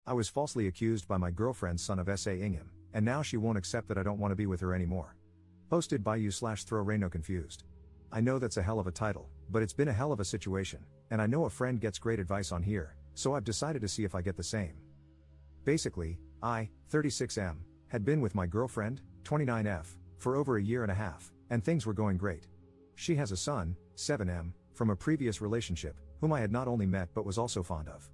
I was falsely accused by my girlfriend's son of SAing him, and now she won't accept that I don't want to be with her anymore. Posted by you/throw confused. I know that's a hell of a title, but it's been a hell of a situation, and I know a friend gets great advice on here, so I've decided to see if I get the same. Basically, I, 36M, had been with my girlfriend, 29F, for over a year and a half, and things were going great. She has a son, 7M, from a previous relationship, whom I had not only met but was also fond of.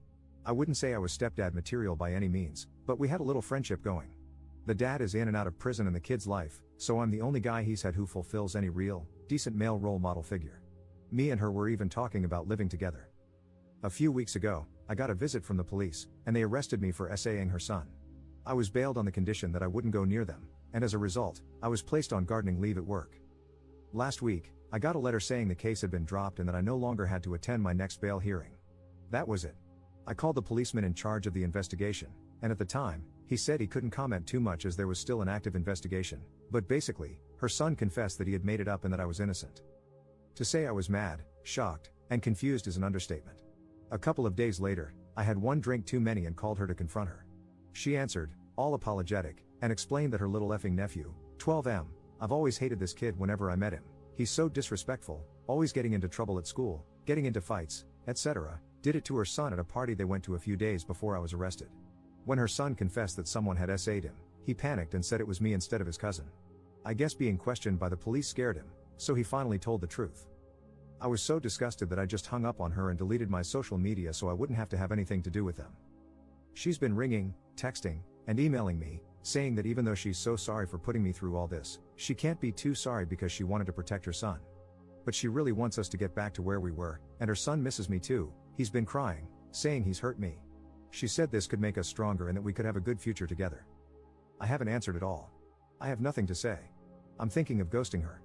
I wouldn't say I was stepdad material by any means, but we had a little friendship going. The dad is in and out of prison in the kid's life, so I'm the only guy he's had who fulfills any real, decent male role model figure. Me and her were even talking about living together. A few weeks ago, I got a visit from the police, and they arrested me for SAing her son. I was bailed on the condition that I wouldn't go near them, and as a result, I was placed on gardening leave at work. Last week, I got a letter saying the case had been dropped and that I no longer had to attend my next bail hearing. That was it. I called the policeman in charge of the investigation, and at the time, he said he couldn't comment too much as there was still an active investigation, but basically, her son confessed that he had made it up and that I was innocent. To say I was mad, shocked, and confused is an understatement. A couple of days later, I had one drink too many and called her to confront her. She answered, all apologetic, and explained that her little effing nephew, 12M, I've always hated this kid whenever I met him. He's so disrespectful, always getting into trouble at school, getting into fights, etc. Did it to her son at a party they went to a few days before I was arrested. When her son confessed that someone had SA'd him, he panicked and said it was me instead of his cousin. I guess being questioned by the police scared him, so he finally told the truth. I was so disgusted that I just hung up on her and deleted my social media so I wouldn't have to have anything to do with them. She's been ringing, texting, and emailing me, saying that even though she's so sorry for putting me through all this, she can't be too sorry because she wanted to protect her son. But she really wants us to get back to where we were, and her son misses me too. He's been crying, saying he's hurt me. She said this could make us stronger and that we could have a good future together. I haven't answered at all. I have nothing to say. I'm thinking of ghosting her.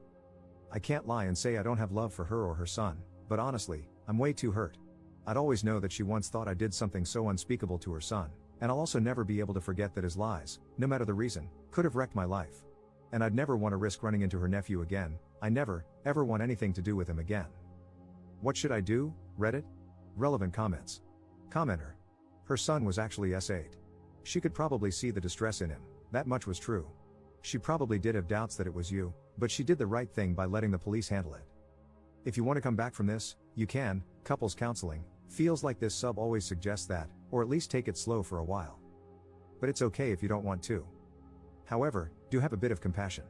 I can't lie and say I don't have love for her or her son, but honestly, I'm way too hurt. I'd always know that she once thought I did something so unspeakable to her son, and I'll also never be able to forget that his lies, no matter the reason, could have wrecked my life. And I'd never want to risk running into her nephew again. I never, ever want anything to do with him again. What should I do? Reddit? Relevant comments. Commenter. Her son was actually SA'd. She could probably see the distress in him, that much was true. She probably did have doubts that it was you, but she did the right thing by letting the police handle it. If you want to come back from this, you can. Couples counseling feels like this sub always suggests that, or at least take it slow for a while. But it's okay if you don't want to. However, do have a bit of compassion.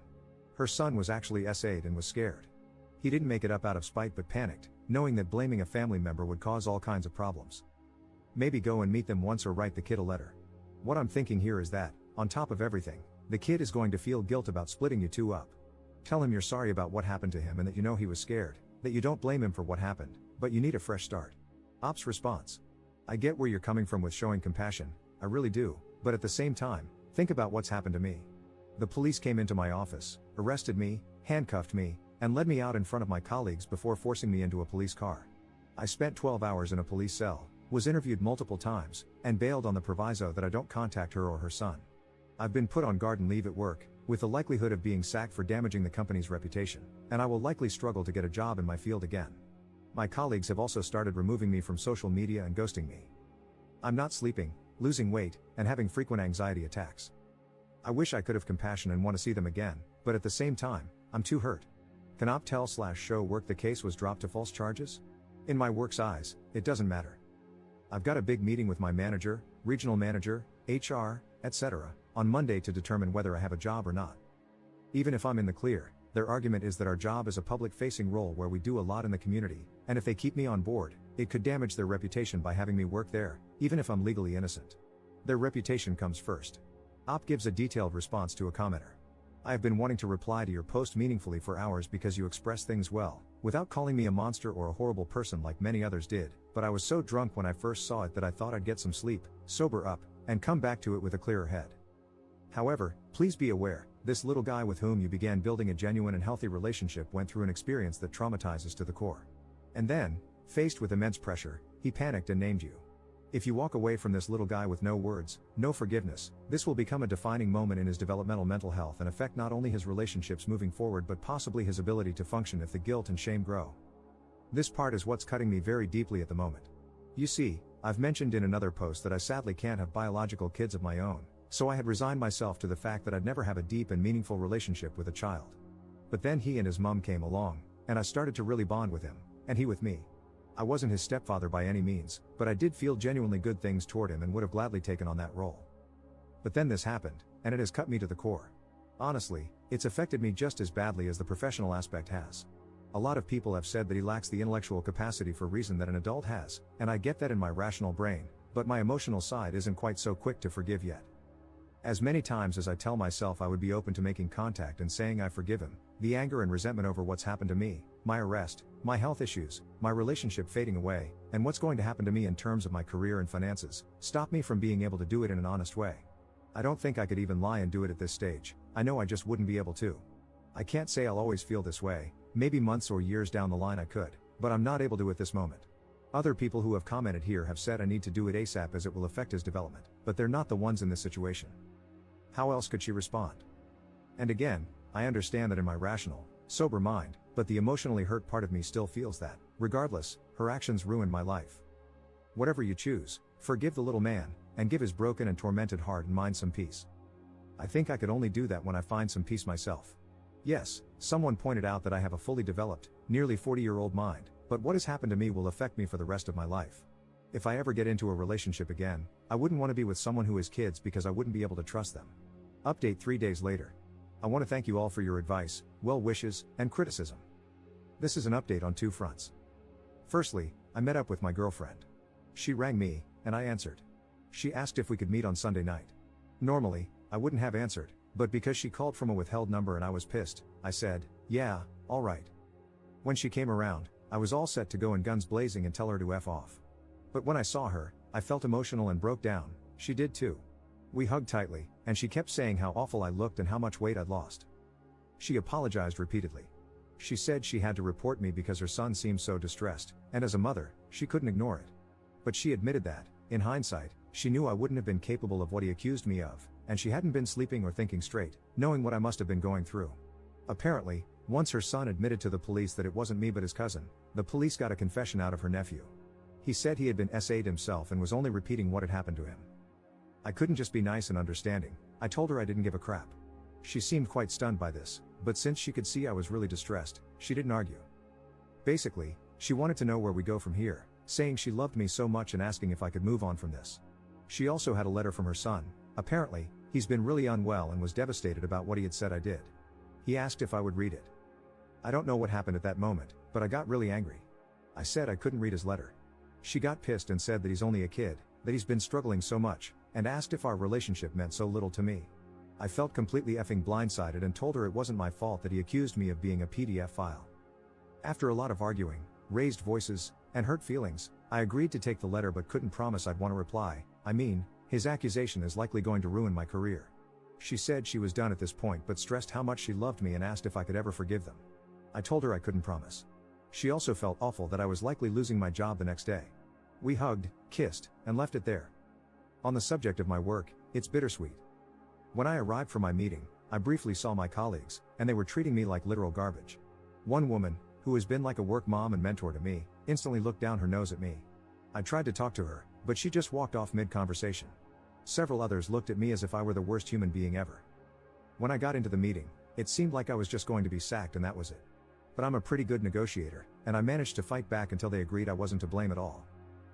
Her son was actually SA'd and was scared. He didn't make it up out of spite but panicked, knowing that blaming a family member would cause all kinds of problems. Maybe go and meet them once or write the kid a letter. What I'm thinking here is that, on top of everything, the kid is going to feel guilt about splitting you two up. Tell him you're sorry about what happened to him and that you know he was scared, that you don't blame him for what happened, but you need a fresh start. Op's response. I get where you're coming from with showing compassion, I really do, but at the same time, think about what's happened to me. The police came into my office, arrested me, handcuffed me, and led me out in front of my colleagues before forcing me into a police car. I spent 12 hours in a police cell, was interviewed multiple times, and bailed on the proviso that I don't contact her or her son. I've been put on garden leave at work, with the likelihood of being sacked for damaging the company's reputation, and I will likely struggle to get a job in my field again. My colleagues have also started removing me from social media and ghosting me. I'm not sleeping, losing weight, and having frequent anxiety attacks. I wish I could have compassion and want to see them again, but at the same time, I'm too hurt. Can Op tell/show work the case was dropped to false charges? In my work's eyes, it doesn't matter. I've got a big meeting with my manager, regional manager, HR, etc., on Monday to determine whether I have a job or not. Even if I'm in the clear, their argument is that our job is a public-facing role where we do a lot in the community, and if they keep me on board, it could damage their reputation by having me work there, even if I'm legally innocent. Their reputation comes first. Op gives a detailed response to a commenter. I have been wanting to reply to your post meaningfully for hours because you express things well, without calling me a monster or a horrible person like many others did, but I was so drunk when I first saw it that I thought I'd get some sleep, sober up, and come back to it with a clearer head. However, please be aware, this little guy with whom you began building a genuine and healthy relationship went through an experience that traumatizes to the core. And then, faced with immense pressure, he panicked and named you. If you walk away from this little guy with no words, no forgiveness, this will become a defining moment in his developmental mental health and affect not only his relationships moving forward but possibly his ability to function if the guilt and shame grow. This part is what's cutting me very deeply at the moment. You see, I've mentioned in another post that I sadly can't have biological kids of my own, so I had resigned myself to the fact that I'd never have a deep and meaningful relationship with a child. But then he and his mom came along, and I started to really bond with him, and he with me. I wasn't his stepfather by any means, but I did feel genuinely good things toward him and would have gladly taken on that role. But then this happened, and it has cut me to the core. Honestly, it's affected me just as badly as the professional aspect has. A lot of people have said that he lacks the intellectual capacity for reason that an adult has, and I get that in my rational brain, but my emotional side isn't quite so quick to forgive yet. As many times as I tell myself I would be open to making contact and saying I forgive him, the anger and resentment over what's happened to me, my arrest, my health issues, my relationship fading away, and what's going to happen to me in terms of my career and finances, stop me from being able to do it in an honest way. I don't think I could even lie and do it at this stage. I know I just wouldn't be able to. I can't say I'll always feel this way, maybe months or years down the line I could, but I'm not able to at this moment. Other people who have commented here have said I need to do it ASAP as it will affect his development, but they're not the ones in this situation. How else could she respond? And again, I understand that in my rational, sober mind, but the emotionally hurt part of me still feels that, regardless, her actions ruined my life. Whatever you choose, forgive the little man, and give his broken and tormented heart and mind some peace. I think I could only do that when I find some peace myself. Yes, someone pointed out that I have a fully developed, nearly 40-year-old mind, but what has happened to me will affect me for the rest of my life. If I ever get into a relationship again, I wouldn't want to be with someone who has kids because I wouldn't be able to trust them. Update 3 days later. I want to thank you all for your advice, well wishes, and criticism. This is an update on 2 fronts. Firstly, I met up with my girlfriend. She rang me, and I answered. She asked if we could meet on Sunday night. Normally, I wouldn't have answered, but because she called from a withheld number and I was pissed, I said, yeah, alright. When she came around, I was all set to go in guns blazing and tell her to F off. But when I saw her, I felt emotional and broke down. She did too. We hugged tightly, and she kept saying how awful I looked and how much weight I'd lost. She apologized repeatedly. She said she had to report me because her son seemed so distressed, and as a mother, she couldn't ignore it. But she admitted that, in hindsight, she knew I wouldn't have been capable of what he accused me of, and she hadn't been sleeping or thinking straight, knowing what I must have been going through. Apparently, once her son admitted to the police that it wasn't me but his cousin, the police got a confession out of her nephew. He said he had been SA'd himself and was only repeating what had happened to him. I couldn't just be nice and understanding. I told her I didn't give a crap. She seemed quite stunned by this, but since she could see I was really distressed, she didn't argue. Basically, she wanted to know where we go from here, saying she loved me so much and asking if I could move on from this. She also had a letter from her son. Apparently, he's been really unwell and was devastated about what he had said I did. He asked if I would read it. I don't know what happened at that moment, but I got really angry. I said I couldn't read his letter. She got pissed and said that he's only a kid, that he's been struggling so much, and asked if our relationship meant so little to me. I felt completely effing blindsided and told her it wasn't my fault that he accused me of being a PDF file. After a lot of arguing, raised voices, and hurt feelings, I agreed to take the letter but couldn't promise I'd want to reply. I mean, his accusation is likely going to ruin my career. She said she was done at this point but stressed how much she loved me and asked if I could ever forgive them. I told her I couldn't promise. She also felt awful that I was likely losing my job the next day. We hugged, kissed, and left it there. On the subject of my work, it's bittersweet. When I arrived for my meeting, I briefly saw my colleagues, and they were treating me like literal garbage. One woman, who has been like a work mom and mentor to me, instantly looked down her nose at me. I tried to talk to her, but she just walked off mid-conversation. Several others looked at me as if I were the worst human being ever. When I got into the meeting, it seemed like I was just going to be sacked and that was it. But I'm a pretty good negotiator, and I managed to fight back until they agreed I wasn't to blame at all.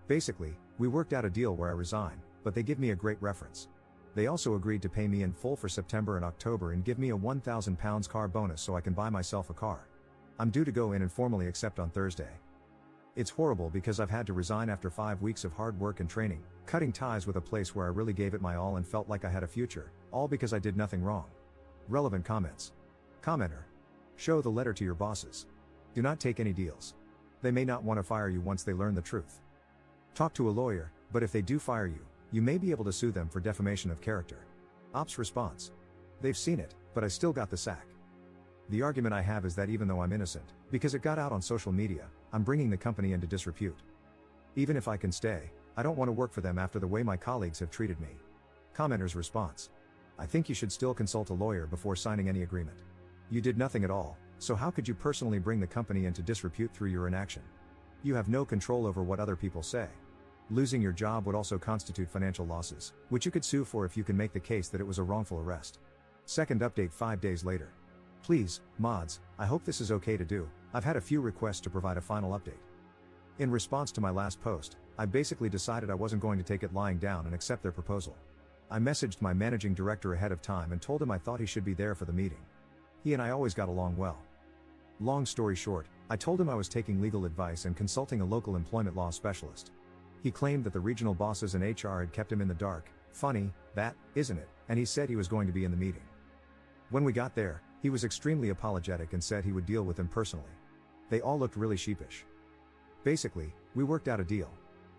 Basically, we worked out a deal where I resign, but they give me a great reference. They also agreed to pay me in full for September and October and give me a £1,000 car bonus so I can buy myself a car. I'm due to go in and formally accept on Thursday. It's horrible because I've had to resign after 5 weeks of hard work and training, cutting ties with a place where I really gave it my all and felt like I had a future, all because I did nothing wrong. Relevant comments. Commenter. Show the letter to your bosses. Do not take any deals. They may not want to fire you once they learn the truth. Talk to a lawyer, but if they do fire you, you may be able to sue them for defamation of character. Ops response. They've seen it, but I still got the sack. The argument I have is that even though I'm innocent, because it got out on social media, I'm bringing the company into disrepute. Even if I can stay, I don't want to work for them after the way my colleagues have treated me. Commenter's response. I think you should still consult a lawyer before signing any agreement. You did nothing at all, so how could you personally bring the company into disrepute through your inaction? You have no control over what other people say. Losing your job would also constitute financial losses, which you could sue for if you can make the case that it was a wrongful arrest. Second update 5 days later. Please, mods, I hope this is okay to do. I've had a few requests to provide a final update. In response to my last post, I basically decided I wasn't going to take it lying down and accept their proposal. I messaged my managing director ahead of time and told him I thought he should be there for the meeting. He and I always got along well. Long story short, I told him I was taking legal advice and consulting a local employment law specialist. He claimed that the regional bosses and HR had kept him in the dark. Funny, that, isn't it? And he said he was going to be in the meeting. When we got there, he was extremely apologetic and said he would deal with them personally. They all looked really sheepish. Basically, we worked out a deal.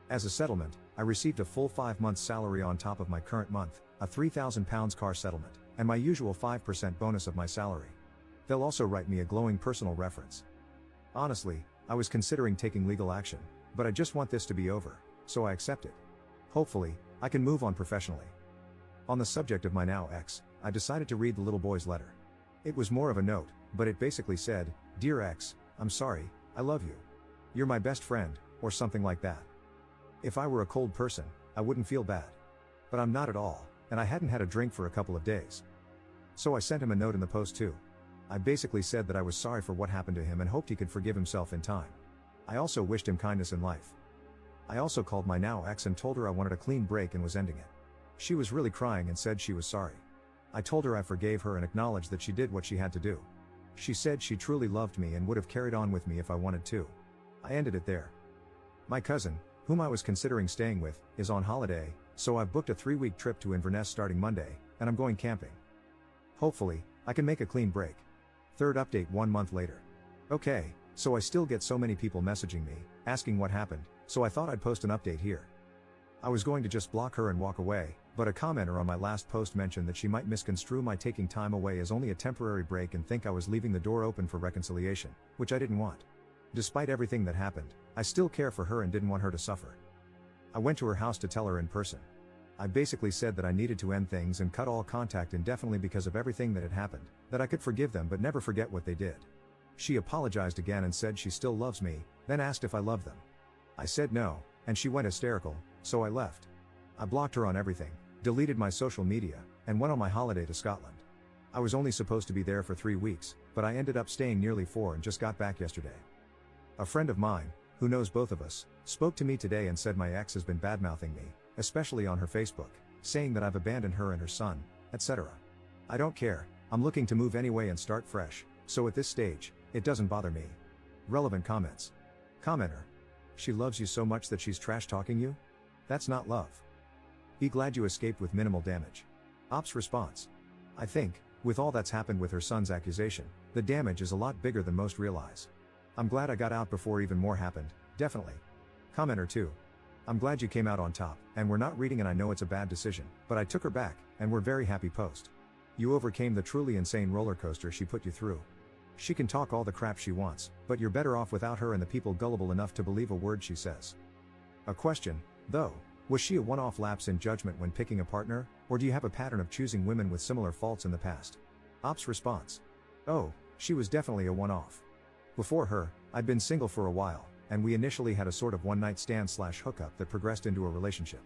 As a settlement, I received a full 5 months salary on top of my current month, a £3,000 car settlement, and my usual 5% bonus of my salary. They'll also write me a glowing personal reference. Honestly, I was considering taking legal action, but I just want this to be over, so I accept it. Hopefully, I can move on professionally. On the subject of my now ex, I decided to read the little boy's letter. It was more of a note, but it basically said, "Dear ex, I'm sorry, I love you. You're my best friend," or something like that. If I were a cold person, I wouldn't feel bad. But I'm not at all, and I hadn't had a drink for a couple of days. So I sent him a note in the post too. I basically said that I was sorry for what happened to him and hoped he could forgive himself in time. I also wished him kindness in life. I also called my now ex and told her I wanted a clean break and was ending it. She was really crying and said she was sorry. I told her I forgave her and acknowledged that she did what she had to do. She said she truly loved me and would have carried on with me if I wanted to. I ended it there. My cousin, whom I was considering staying with, is on holiday, so I've booked a 3-week trip to Inverness starting Monday, and I'm going camping. Hopefully, I can make a clean break. Third update 1 month later. Okay, so I still get so many people messaging me, asking what happened, so I thought I'd post an update here. I was going to just block her and walk away, but a commenter on my last post mentioned that she might misconstrue my taking time away as only a temporary break and think I was leaving the door open for reconciliation, which I didn't want. Despite everything that happened, I still care for her and didn't want her to suffer. I went to her house to tell her in person. I basically said that I needed to end things and cut all contact indefinitely because of everything that had happened, that I could forgive them but never forget what they did. She apologized again and said she still loves me, then asked if I loved them. I said no, and she went hysterical, so I left. I blocked her on everything, deleted my social media, and went on my holiday to Scotland. I was only supposed to be there for 3 weeks, but I ended up staying nearly 4 and just got back yesterday. A friend of mine, who knows both of us, spoke to me today and said my ex has been badmouthing me, especially on her Facebook, saying that I've abandoned her and her son, etc. I don't care, I'm looking to move anyway and start fresh, so at this stage, it doesn't bother me. Relevant comments. Commenter. She loves you so much that she's trash talking you? That's not love. Be glad you escaped with minimal damage. Ops response. I think, with all that's happened with her son's accusation, the damage is a lot bigger than most realize. I'm glad I got out before even more happened, definitely. Commenter 2. I'm glad you came out on top, and we're not reading and I know it's a bad decision, but I took her back, and we're very happy post. You overcame the truly insane roller coaster she put you through. She can talk all the crap she wants, but you're better off without her and the people gullible enough to believe a word she says. A question, though, was she a one-off lapse in judgment when picking a partner, or do you have a pattern of choosing women with similar faults in the past? Ops response. Oh, she was definitely a one-off. Before her, I'd been single for a while, and we initially had a sort of one-night stand/hookup that progressed into a relationship.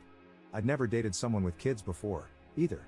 I'd never dated someone with kids before, either.